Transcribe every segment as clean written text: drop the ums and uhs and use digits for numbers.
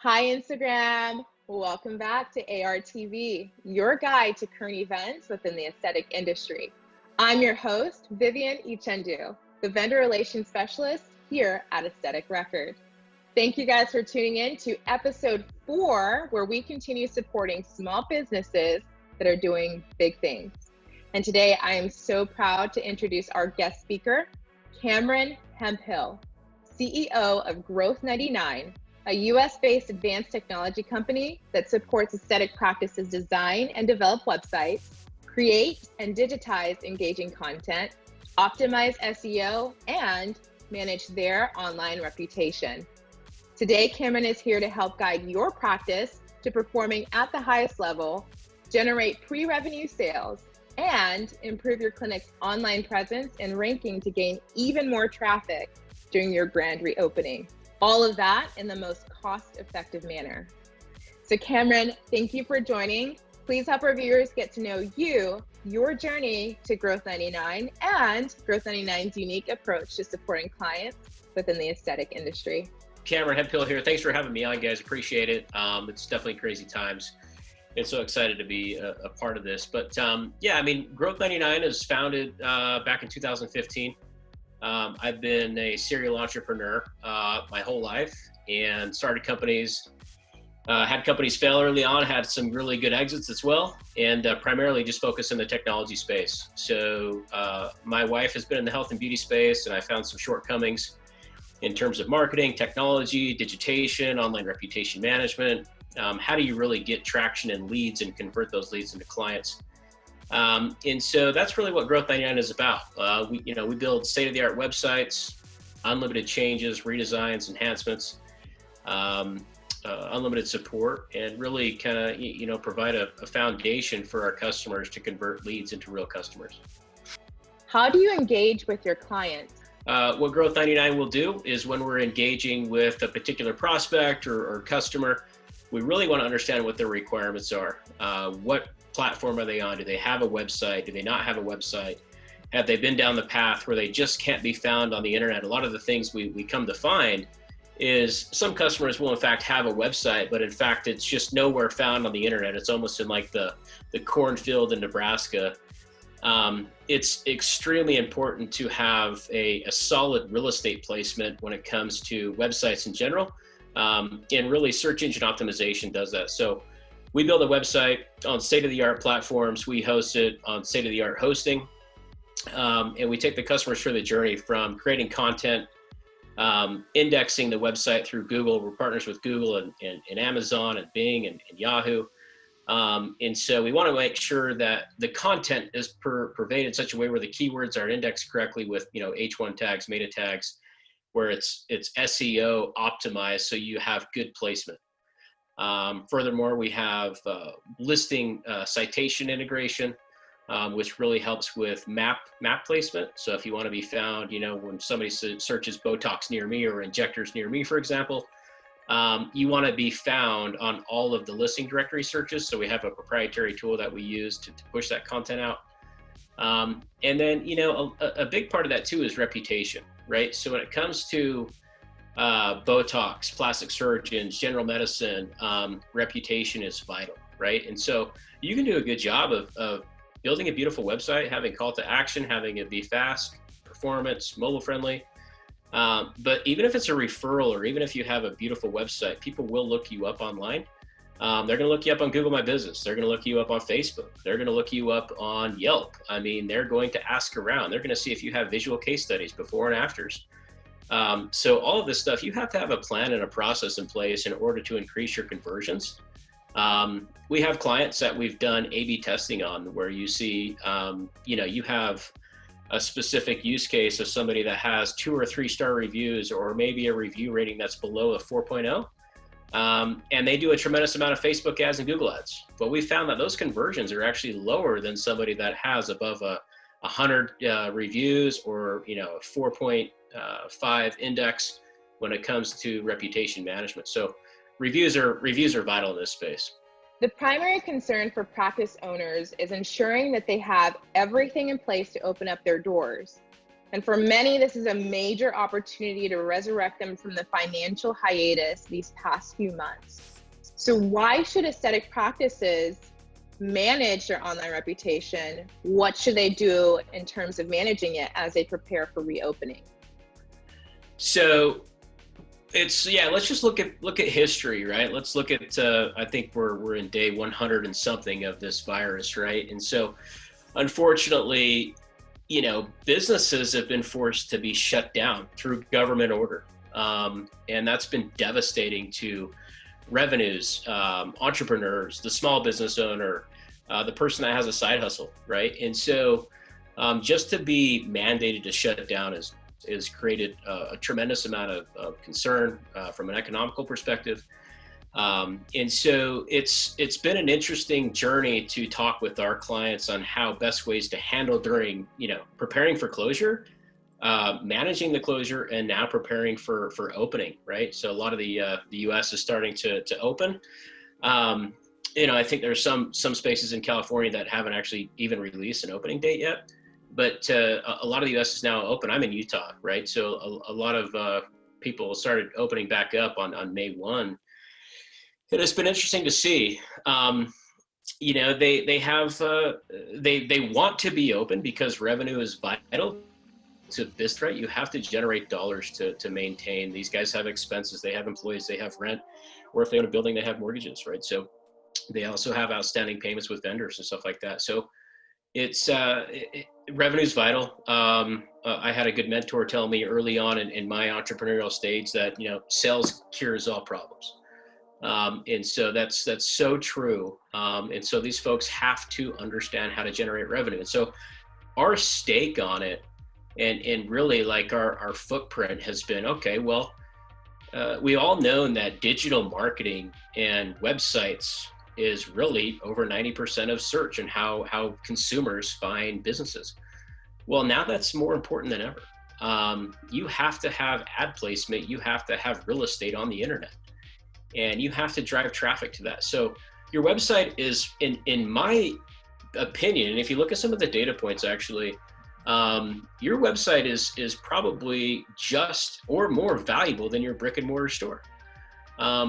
Hi, Instagram. Welcome back to ARTV, your guide to current events within the aesthetic industry. I'm your host, Vivian Ichendu, the vendor relations specialist here at Aesthetic Record. Thank you guys for tuning in to episode 4, where we continue supporting small businesses that are doing big things. And today I am so proud to introduce our guest speaker, Cameron Hemphill, CEO of Growth 99, a US-based advanced technology company that supports aesthetic practices design and develop websites, create and digitize engaging content, optimize SEO, and manage their online reputation. Today, Cameron is here to help guide your practice to performing at the highest level, generate pre-revenue sales, and improve your clinic's online presence and ranking to gain even more traffic during your grand reopening. All of that in the most cost-effective manner. So Cameron, thank you for joining. Please help our viewers get to know you, your journey to Growth 99, and Growth 99's unique approach to supporting clients within the aesthetic industry. Cameron Hemphill here. Thanks for having me on, guys. Appreciate it. It's definitely crazy times. And so excited to be a part of this. But yeah, I mean, Growth 99 is founded back in 2015. I've been a serial entrepreneur my whole life and started companies, had companies fail early on, had some really good exits as well, and primarily just focus in the technology space. So my wife has been in the health and beauty space, and I found some shortcomings in terms of marketing, technology, digitation, online reputation management. How do you really get traction and leads and convert those leads into clients? And so that's really what Growth 99 is about. We build state-of-the-art websites, unlimited changes, redesigns, enhancements, unlimited support, and really kind of provide a foundation for our customers to convert leads into real customers. How do you engage with your clients? What Growth 99 will do is when we're engaging with a particular prospect or customer, we really want to understand what their requirements are. What platform are they on? Do they have a website? Do they not have a website? Have they been down the path where they just can't be found on the internet? A lot of the things we come to find is some customers will in fact have a website, but in fact it's just nowhere found on the internet. It's almost in like the cornfield in Nebraska. It's extremely important to have a solid real estate placement when it comes to websites in general. And really search engine optimization does that. So we build a website on state-of-the-art platforms. We host it on state-of-the-art hosting. And we take the customers through the journey from creating content, indexing the website through Google. We're partners with Google and Amazon and Bing and Yahoo. And so we want to make sure that the content is pervaded in such a way where the keywords are indexed correctly with H1 tags, meta tags, where it's SEO optimized so you have good placement. Furthermore, we have listing citation integration, which really helps with map placement. So if you want to be found, when somebody searches Botox near me or injectors near me, for example, you want to be found on all of the listing directory searches. So we have a proprietary tool that we use to push that content out. And then, a big part of that too is reputation, right? So when it comes to Botox, plastic surgeons, general medicine, reputation is vital, right? And so you can do a good job of building a beautiful website, having call to action, having it be fast, performance, mobile friendly. But even if it's a referral or even if you have a beautiful website, people will look you up online. They're going to look you up on Google My Business. They're going to look you up on Facebook. They're going to look you up on Yelp. I mean, they're going to ask around. They're going to see if you have visual case studies before and afters. So all of this stuff, you have to have a plan and a process in place in order to increase your conversions. We have clients that we've done A/B testing on where you see, you have a specific use case of somebody that has 2 or 3 star reviews or maybe a review rating that's below a 4.0. And they do a tremendous amount of Facebook ads and Google ads. But we found that those conversions are actually lower than somebody that has above 100 reviews or, a 4.5 index when it comes to reputation management. So reviews are vital in this space. The primary concern for practice owners is ensuring that they have everything in place to open up their doors. And for many, this is a major opportunity to resurrect them from the financial hiatus these past few months. So why should aesthetic practices manage their online reputation? What should they do in terms of managing it as they prepare for reopening? So let's just look at history, right? Let's look at I think we're in day 100 and something of this virus, right? And so unfortunately, businesses have been forced to be shut down through government order. And that's been devastating to revenues, entrepreneurs, the small business owner, the person that has a side hustle, right? And so just to be mandated to shut down has created a tremendous amount of concern from an economical perspective. And so it's been an interesting journey to talk with our clients on how best ways to handle during, preparing for closure, managing the closure, and now preparing for opening, right? So a lot of the U.S. is starting to open. I think there's some spaces in California that haven't actually even released an opening date yet, but a lot of the U.S. is now open. I'm in Utah, right? So a lot of people started opening back up on May 1. It's been interesting to see. They want to be open because revenue is vital to business, right? You have to generate dollars to maintain. These guys have expenses, they have employees, they have rent, or if they own a building, they have mortgages, right? So they also have outstanding payments with vendors and stuff like that. So it's revenue is vital. I had a good mentor tell me early on in my entrepreneurial stage that sales cures all problems. And so that's so true. And so these folks have to understand how to generate revenue. And so our stake on it and really like our footprint has been, okay, well, we all know that digital marketing and websites is really over 90% of search and how consumers find businesses. Well, now that's more important than ever. You have to have ad placement. You have to have real estate on the internet. And you have to drive traffic to that. So your website is, in my opinion, and if you look at some of the data points, actually, your website is probably just or more valuable than your brick and mortar store.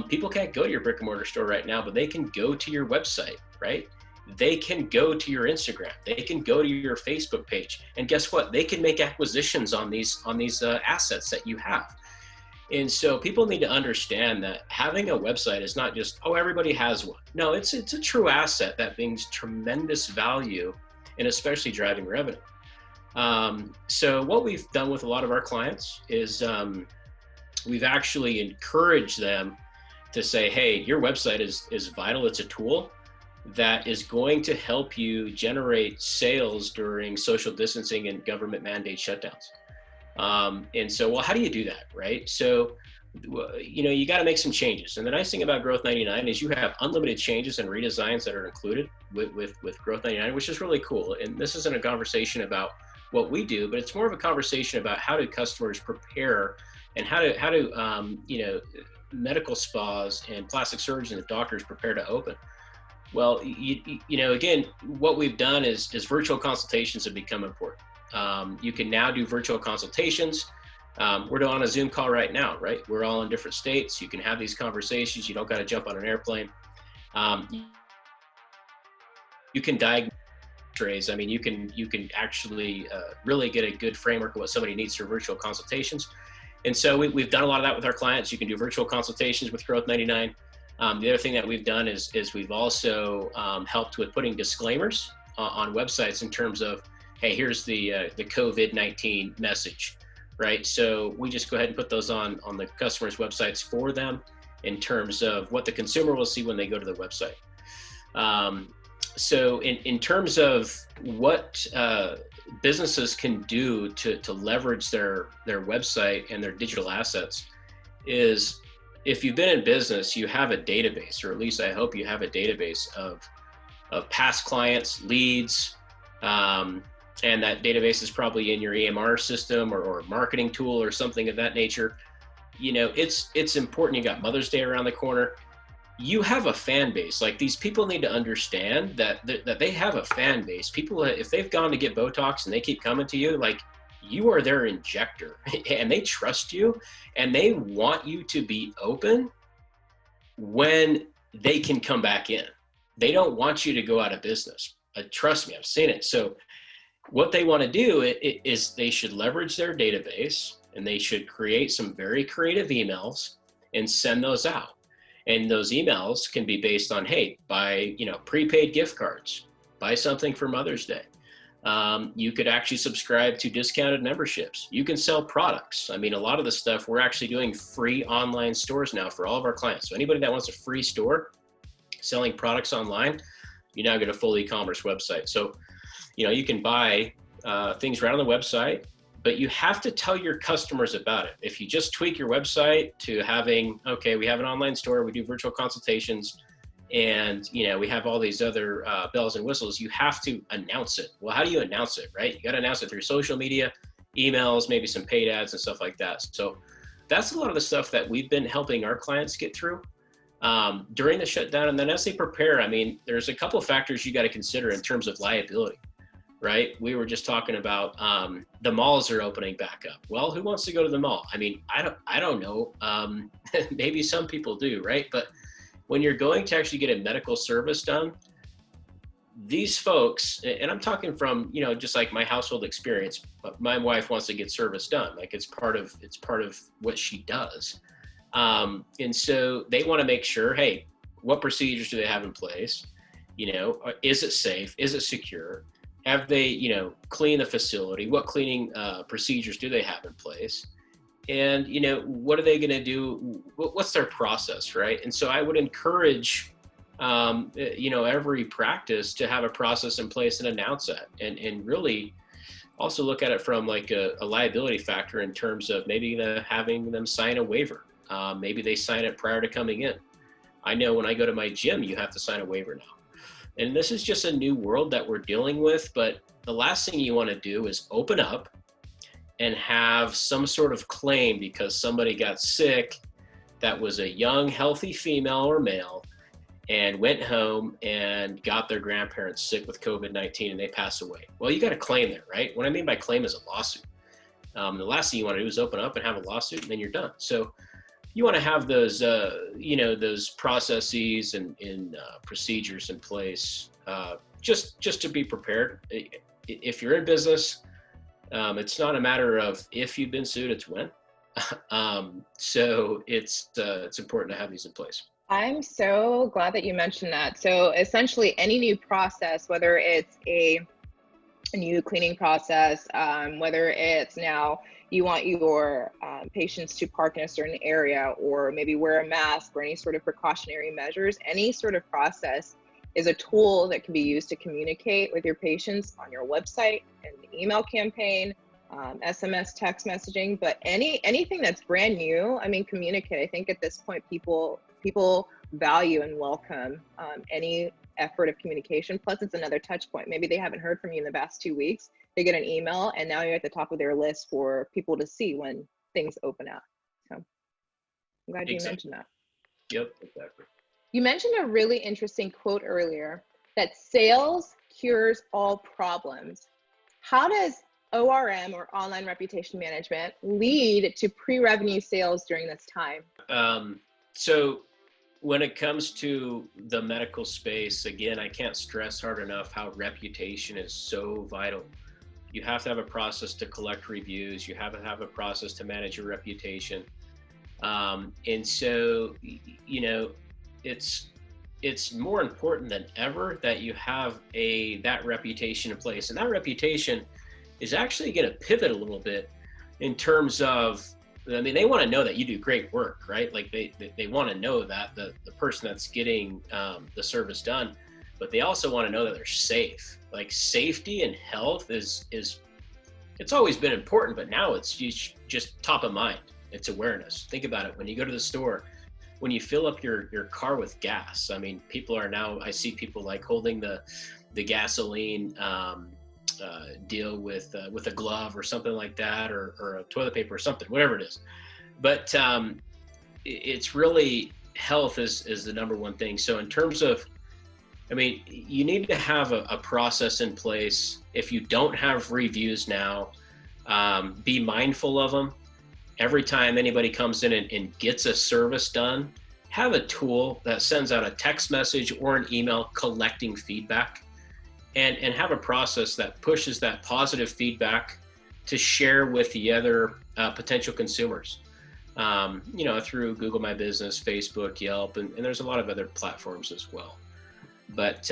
People can't go to your brick and mortar store right now, but they can go to your website, right? They can go to your Instagram. They can go to your Facebook page. And guess what? They can make acquisitions on these assets that you have. And so people need to understand that having a website is not just, oh, everybody has one. No, it's a true asset that brings tremendous value and especially driving revenue. So what we've done with a lot of our clients is we've actually encouraged them to say, hey, your website is vital. It's a tool that is going to help you generate sales during social distancing and government mandate shutdowns. And so, well, how do you do that, right? So, you got to make some changes. And the nice thing about Growth 99 is you have unlimited changes and redesigns that are included with Growth 99, which is really cool. And this isn't a conversation about what we do, but it's more of a conversation about how do customers prepare and how do medical spas and plastic surgeons and doctors prepare to open. Well, again, what we've done is virtual consultations have become important. You can now do virtual consultations. We're on a Zoom call right now, right? We're all in different states. You can have these conversations. You don't got to jump on an airplane. You can diagnose X-rays. I mean, you can actually really get a good framework of what somebody needs through virtual consultations. And so we've done a lot of that with our clients. You can do virtual consultations with Growth 99. The other thing that we've done is we've also helped with putting disclaimers on websites in terms of, hey, here's the COVID-19 message, right? So we just go ahead and put those on the customer's websites for them in terms of what the consumer will see when they go to the website. So in terms of what businesses can do to leverage their website and their digital assets is, if you've been in business, you have a database, or at least I hope you have a database of past clients, leads, and that database is probably in your EMR system or marketing tool or something of that nature. It's important. You got Mother's Day around the corner. You have a fan base. Like, these people need to understand that they have a fan base. People, if they've gone to get Botox and they keep coming to you, like, you are their injector and they trust you and they want you to be open when they can come back in. They don't want you to go out of business. Trust me, I've seen it. So what they want to do is they should leverage their database and they should create some very creative emails and send those out. And those emails can be based on, hey, buy, prepaid gift cards, buy something for Mother's Day. You could actually subscribe to discounted memberships. You can sell products. I mean, a lot of the stuff, we're actually doing free online stores now for all of our clients. So anybody that wants a free store selling products online, you now get a full e-commerce website. So, you can buy things right on the website, but you have to tell your customers about it. If you just tweak your website to having, okay, we have an online store, we do virtual consultations, and we have all these other bells and whistles, you have to announce it. Well, how do you announce it, right? You got to announce it through social media, emails, maybe some paid ads and stuff like that. So that's a lot of the stuff that we've been helping our clients get through during the shutdown. And then as they prepare, I mean, there's a couple of factors you got to consider in terms of liability, right? We were just talking about the malls are opening back up. Well, who wants to go to the mall? I mean, I don't know. Maybe some people do, right? But when you're going to actually get a medical service done, these folks, and I'm talking from, just like my household experience, but my wife wants to get service done. Like it's part of what she does. And so they want to make sure, hey, what procedures do they have in place? Is it safe? Is it secure? Have they, cleaned the facility? What cleaning procedures do they have in place? And, what are they going to do? What's their process, right? And so I would encourage, every practice to have a process in place and announce that, and really also look at it from like a liability factor in terms of maybe having them sign a waiver. Maybe they sign it prior to coming in. I know when I go to my gym, you have to sign a waiver now. And this is just a new world that we're dealing with, but the last thing you want to do is open up and have some sort of claim because somebody got sick that was a young, healthy female or male and went home and got their grandparents sick with COVID-19 and they pass away. Well, you got to claim that, right? What I mean by claim is a lawsuit. The last thing you want to do is open up and have a lawsuit and then you're done. So you want to have those, those processes and procedures in place just to be prepared. If you're in business, it's not a matter of if you've been sued, it's when. So it's important to have these in place. I'm so glad that you mentioned that. So essentially any new process, whether it's a new cleaning process, whether it's now you want your patients to park in a certain area or maybe wear a mask or any sort of precautionary measures, any sort of process is a tool that can be used to communicate with your patients on your website and email campaign, SMS, text messaging, but anything that's brand new, I mean, communicate. I think at this point, people value and welcome any effort of communication. Plus it's another touch point. Maybe they haven't heard from you in the past 2 weeks. They get an email and now you're at the top of their list for people to see when things open up. So I'm glad you mentioned that. Yep, exactly. You mentioned a really interesting quote earlier that sales cures all problems. How does ORM or online reputation management lead to pre-revenue sales during this time? So when it comes to the medical space, again, I can't stress hard enough how reputation is so vital. You have to have a process to collect reviews. You have to have a process to manage your reputation. And so, it's more important than ever that you have that reputation in place. And that reputation is actually going to pivot a little bit in terms of, I mean, they want to know that you do great work, right? Like they want to know that the person that's getting the service done, but they also want to know that they're safe. Like safety and health it's always been important, but now it's just top of mind. It's awareness. Think about it. When you go to the store, when you fill up your car with gas, I mean, I see people like holding the gasoline deal with a glove or something like that, or a toilet paper or something, whatever it is. But it's really health is the number one thing. So in terms of, I mean, you need to have a process in place. If you don't have reviews now, Be mindful of them. Every time anybody comes in and gets a service done, have a tool that sends out a text message or an email collecting feedback, and have a process that pushes that positive feedback to share with the other potential consumers, through Google My Business, Facebook, Yelp, and there's a lot of other platforms as well. But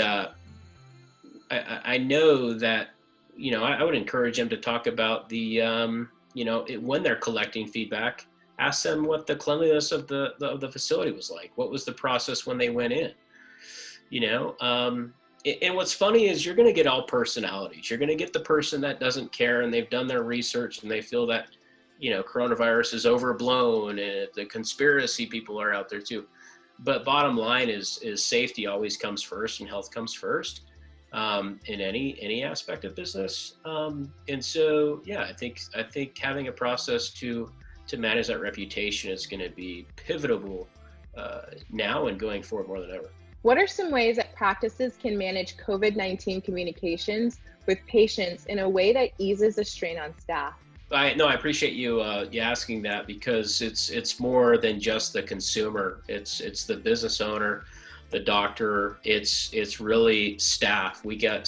I know that, I would encourage them to talk about the, when they're collecting feedback, ask them what the cleanliness of the facility was like. What was the process when they went in? And what's funny is you're going to get all personalities. You're going to get the person that doesn't care and they've done their research and they feel that, coronavirus is overblown and the conspiracy people are out there too. But bottom line is safety always comes first and health comes first in any aspect of business. And so, yeah, I think having a process to manage that reputation is going to be pivotal now and going forward more than ever. What are some ways that practices can manage COVID-19 communications with patients in a way that eases the strain on staff? I appreciate you asking that, because it's more than just the consumer. It's the business owner, the doctor. It's really staff. We got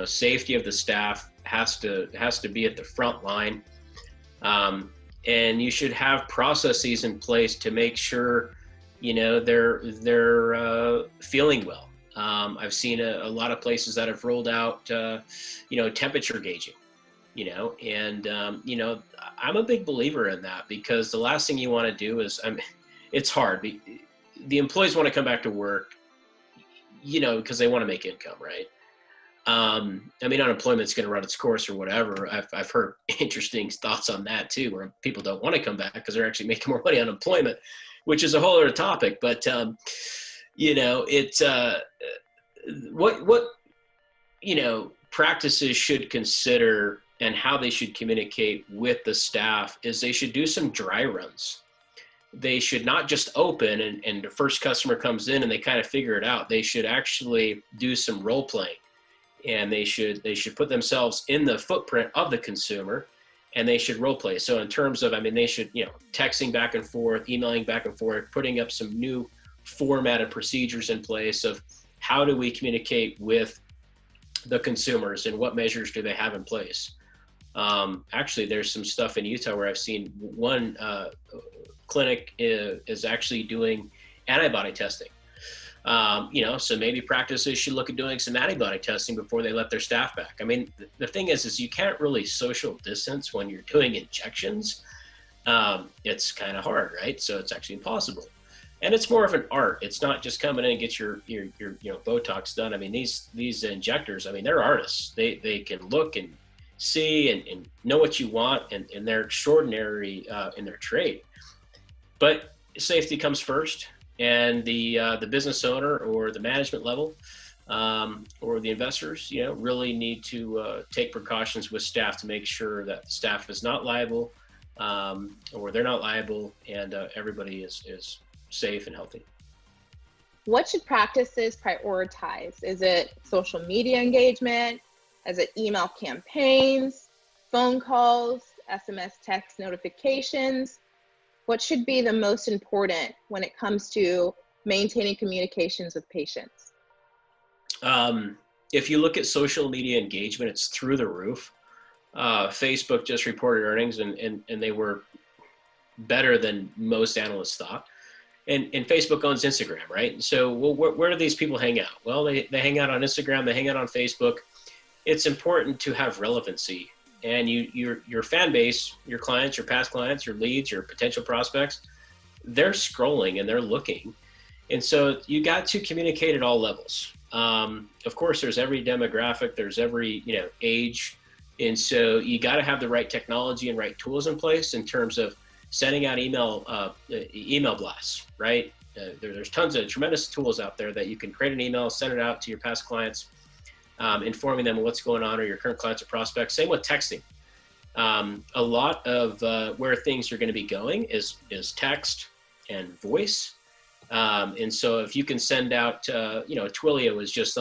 safety of the staff has to be at the front line, and you should have processes in place to make sure they're feeling well. I've seen a lot of places that have rolled out temperature gauging. I'm a big believer in that, because the last thing you want to do is, it's hard. The employees want to come back to work, because they want to make income, right? Unemployment's going to run its course or whatever. I've heard interesting thoughts on that too, where people don't want to come back because they're actually making more money on unemployment, which is a whole other topic. But, what practices should consider and how they should communicate with the staff is they should do some dry runs. They should not just open and the first customer comes in and they kind of figure it out. They should actually do some role playing, and they should put themselves in the footprint of the consumer, and they should role play. So in terms of, they should, texting back and forth, emailing back and forth, putting up some new formatted procedures in place of how do we communicate with the consumers and what measures do they have in place. Actually, there's some stuff in Utah where I've seen one clinic is actually doing antibody testing. So maybe practices should look at doing some antibody testing before they let their staff back. The thing is you can't really social distance when you're doing injections. It's kind of hard, right? So it's actually impossible. And it's more of an art. It's not just coming in and get your Botox done. These injectors, they're artists. They can look and see and know what you want, and they're extraordinary in their trade. But safety comes first, and the business owner or the management level or the investors, really need to take precautions with staff to make sure that the staff is not liable, or they're not liable, and everybody is safe and healthy. What should practices prioritize? Is it social media engagement? Is it email campaigns, phone calls, SMS text notifications? What should be the most important when it comes to maintaining communications with patients? If you look at social media engagement, it's through the roof. Facebook just reported earnings, and they were better than most analysts thought. And Facebook owns Instagram, right? So where do these people hang out? Well, they hang out on Instagram, they hang out on Facebook. It's important to have relevancy, and your fan base, your clients, your past clients, your leads, your potential prospects, they're scrolling and they're looking. And so you got to communicate at all levels. Of course, there's every demographic, there's every age. And so you got to have the right technology and right tools in place in terms of sending out email blasts, right? There's tons of tremendous tools out there that you can create an email, send it out to your past clients, informing them of what's going on, or your current clients or prospects. Same with texting. A lot of where things are going to be going is text and voice. And so if you can send out, Twilio was just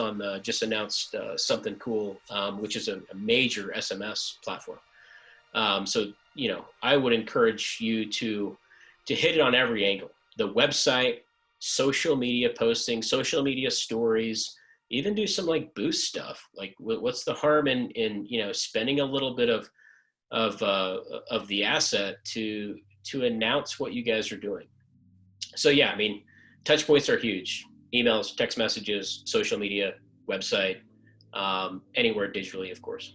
announced something cool, which is a major SMS platform. So, I would encourage you to hit it on every angle: the website, social media posting, social media stories, even do some like boost stuff. Like, what's the harm in spending a little bit of the asset to announce what you guys are doing? So yeah, I mean, touch points are huge: emails, text messages, social media, website, anywhere digitally, of course.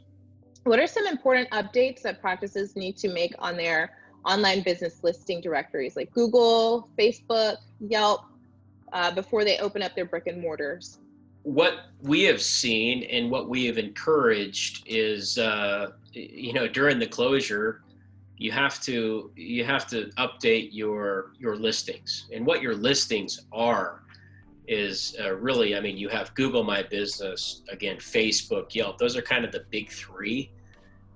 What are some important updates that practices need to make on their online business listing directories like Google, Facebook, Yelp, before they open up their brick and mortars? What we have seen and what we have encouraged is, during the closure, you have to update your listings. And what your listings are is really, I mean, you have Google My Business, again, Facebook, Yelp. Those are kind of the big three,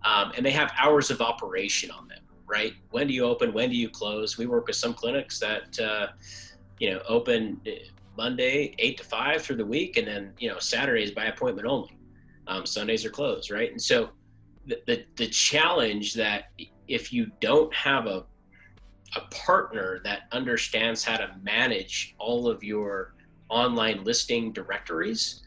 and they have hours of operation on them, right? When do you open? When do you close? We work with some clinics that open Monday 8 to 5 through the week, and then Saturdays by appointment only. Sundays are closed, right? And so the challenge that if you don't have a partner that understands how to manage all of your online listing directories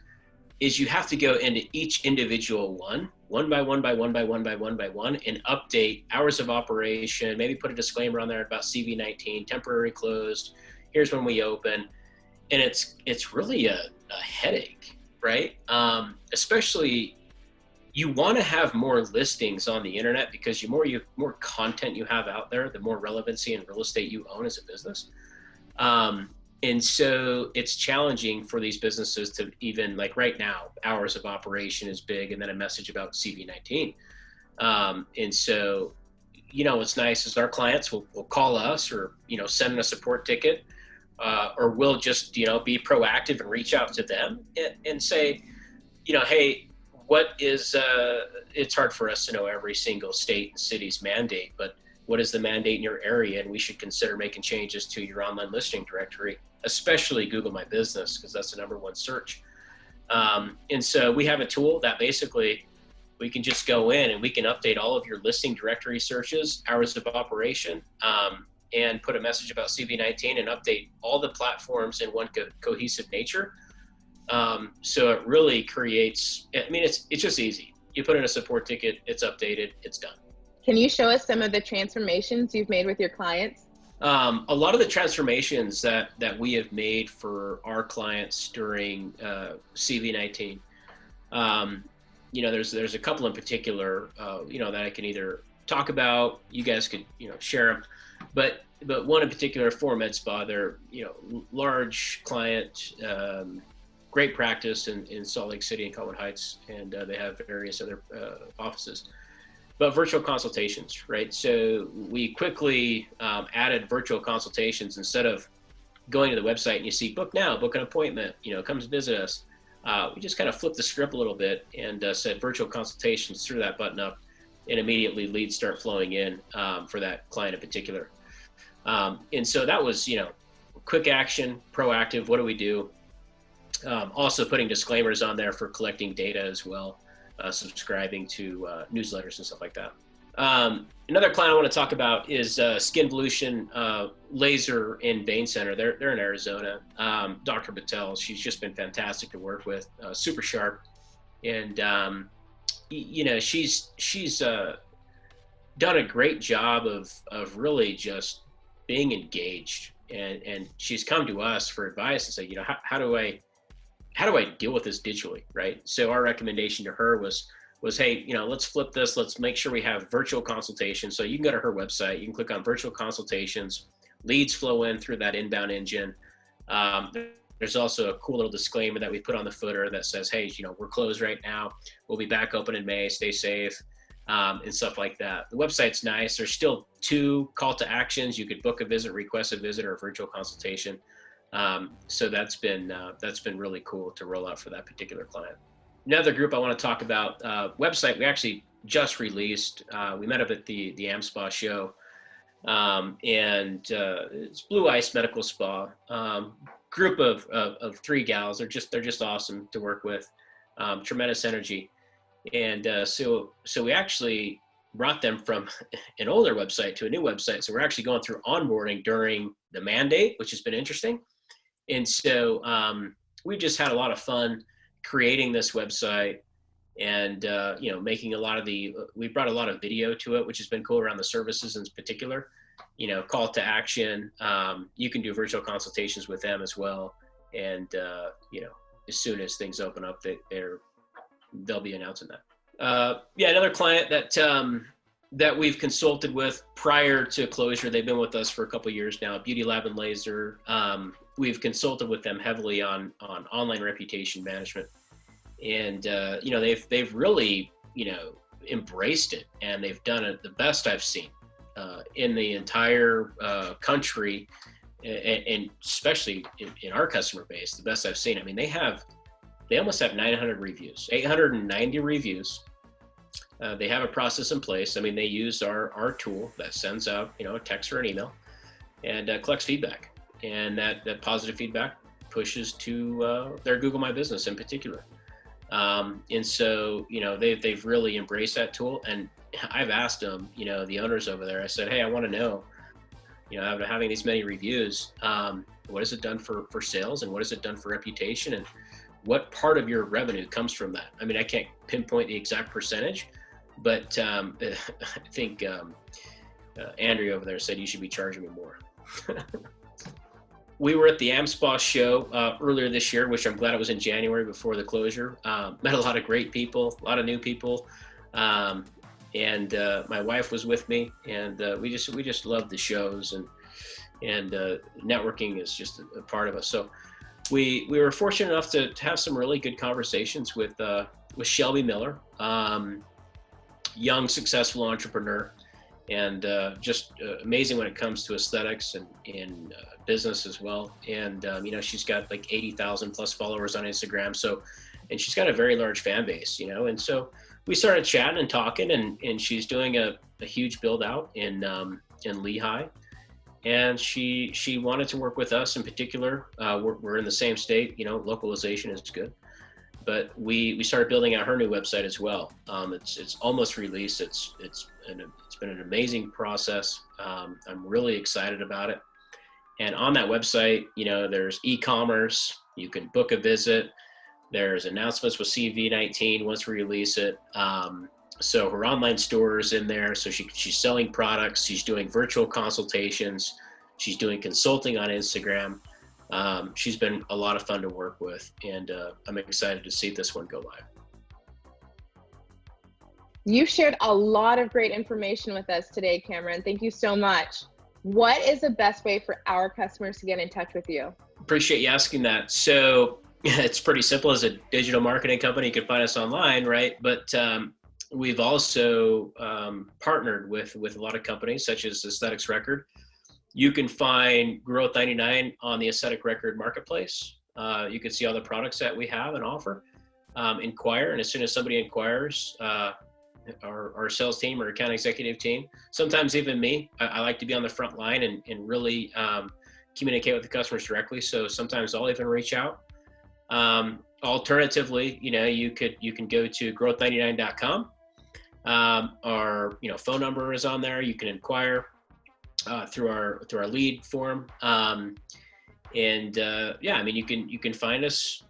is you have to go into each individual one by one by one by one by one by one, and update hours of operation, maybe put a disclaimer on there about CV-19, temporary closed, here's when we open. And it's really a headache, right? Especially, you want to have more listings on the internet, because the more content you have out there, the more relevancy and real estate you own as a business. And so it's challenging for these businesses to, even like right now, hours of operation is big, and then a message about CV-19. And so, what's nice is our clients will call us, or, send a support ticket, or we'll just, be proactive and reach out to them and say, hey, what is, it's hard for us to know every single state and city's mandate, but what is the mandate in your area? And we should consider making changes to your online listing directory, especially Google My Business, because that's the #1 search. And so we have a tool that basically we can just go in and we can update all of your listing directory searches, hours of operation, and put a message about CV-19 and update all the platforms in one cohesive nature. So it really creates, I mean, it's just easy. You put in a support ticket, it's updated, it's done. Can you show us some of the transformations you've made with your clients? A lot of the transformations that we have made for our clients during CV-19, there's a couple in particular, that I can either talk about, you guys could, share them, but one in particular, for Med Spa, they're, large client, great practice in Salt Lake City and Colorado Heights, and they have various other offices. But virtual consultations, right? So we quickly added virtual consultations. Instead of going to the website and you see book now, book an appointment, come visit us. We just kind of flipped the script a little bit and said virtual consultations, threw that button up, and immediately leads start flowing in for that client in particular. And so that was, quick action, proactive. What do we do? Also putting disclaimers on there for collecting data as well. Subscribing to newsletters and stuff like that. Another client I want to talk about is Skin Evolution Laser and Vein Center. They're in Arizona. Dr. Patel, she's just been fantastic to work with, super sharp, and she's done a great job of really just being engaged, and she's come to us for advice and say, how do I deal with this digitally, right? So our recommendation to her was, hey, let's flip this. Let's make sure we have virtual consultations. So you can go to her website, you can click on virtual consultations, leads flow in through that inbound engine. There's also a cool little disclaimer that we put on the footer that says, hey, we're closed right now. We'll be back open in May, stay safe, and stuff like that. The website's nice. There's still 2 call to actions. You could book a visit, request a visit, or a virtual consultation. So that's been really cool to roll out for that particular client. Another group I want to talk about, website we actually just released. We met up at the AmSpa show, and it's Blue Ice Medical Spa. Group of 3 gals. They're just awesome to work with. Tremendous energy, and so we actually brought them from an older website to a new website. So we're actually going through onboarding during the mandate, which has been interesting. And so we just had a lot of fun creating this website and, making a lot of we brought a lot of video to it, which has been cool around the services in particular, call to action. You can do virtual consultations with them as well. And, as soon as things open up, they'll be announcing that. Another client that we've consulted with prior to closure, they've been with us for a couple of years now, Beauty Lab and Laser. We've consulted with them heavily on online reputation management. And, they've really, embraced it, and they've done it the best I've seen in the entire country, and especially in our customer base, the best I've seen. I mean, they almost have 900 reviews, 890 reviews. They have a process in place. I mean, they use our tool that sends out, a text or an email and collects feedback. And that positive feedback pushes to their Google My Business in particular. And so, they've really embraced that tool. And I've asked them, the owners over there, I said, hey, I want to know, after having these many reviews, what has it done for sales, and what has it done for reputation, and what part of your revenue comes from that? I mean, I can't pinpoint the exact percentage, but I think Andrea over there said you should be charging me more. We were at the AmSpa show earlier this year, which I'm glad it was in January before the closure. Met a lot of great people, a lot of new people. And my wife was with me, and we just love the shows, and networking is just a part of us. So we were fortunate enough to have some really good conversations with Shelby Miller, young, successful entrepreneur, and just amazing when it comes to aesthetics and business as well. And she's got like 80,000 plus followers on Instagram. So, and she's got a very large fan base, and so we started chatting and talking, and she's doing a huge build out in Lehigh, and she wanted to work with us in particular. We're in the same state, localization is good, but we started building out her new website as well. It's almost released. It's been an amazing process. I'm really excited about it. And on that website, there's e-commerce. You can book a visit. There's announcements with CV19 once we release it. So her online store is in there. So she's selling products. She's doing virtual consultations. She's doing consulting on Instagram. She's been a lot of fun to work with, and I'm excited to see this one go live. You shared a lot of great information with us today, Cameron. Thank you so much. What is the best way for our customers to get in touch with you? Appreciate you asking that. So it's pretty simple. As a digital marketing company, you can find us online, right? But we've also partnered with a lot of companies such as Aesthetics Record. You can find Growth 99 on the Aesthetic Record Marketplace. You can see all the products that we have and offer. Inquire, and as soon as somebody inquires, our sales team or account executive team, sometimes even me, I like to be on the front line and really communicate with the customers directly. So sometimes I'll even reach out. Alternatively, you can go to growth99.com. Our phone number is on there. You can inquire through our lead form. You can find us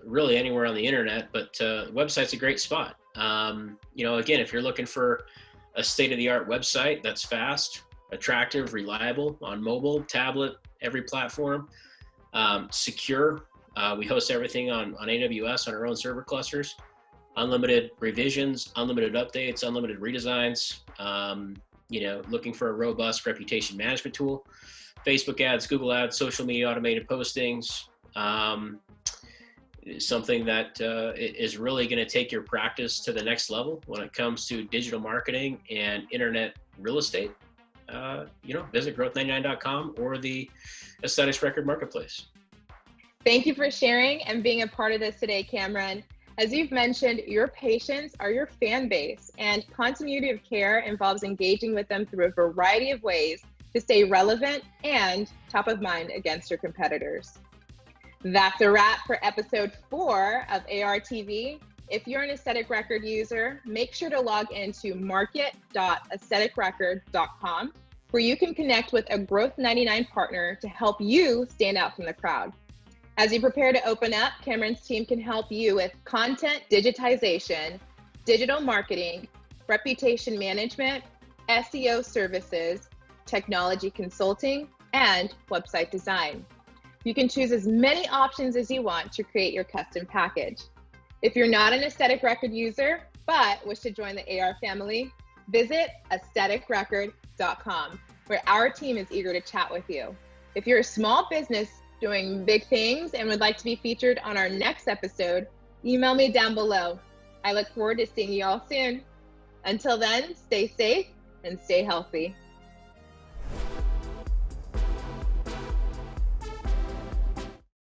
really anywhere on the internet, but the website's a great spot. Again, if you're looking for a state-of-the-art website that's fast, attractive, reliable on mobile, tablet, every platform, secure. We host everything on AWS on our own server clusters, unlimited revisions, unlimited updates, unlimited redesigns. Looking for a robust reputation management tool, Facebook ads, Google ads, social media automated postings, something that is really going to take your practice to the next level when it comes to digital marketing and internet real estate. Visit growth99.com or the Aesthetics Record Marketplace. Thank you for sharing and being a part of this today, Cameron. As you've mentioned, your patients are your fan base, and continuity of care involves engaging with them through a variety of ways to stay relevant and top of mind against your competitors. That's a wrap for episode 4 of ARTV. if you're an aesthetic record user, make sure to log into market.aestheticrecord.com, where you can connect with a Growth 99 partner to help you stand out from the crowd. As you prepare to open up, Cameron's team can help you with content digitization, digital marketing, reputation management, SEO services, technology consulting, and website design. You can choose as many options as you want to create your custom package. If you're not an aesthetic record user, but wish to join the AR family, visit aestheticrecord.com, where our team is eager to chat with you. If you're a small business doing big things and would like to be featured on our next episode, email me down below. I look forward to seeing you all soon. Until then, stay safe and stay healthy.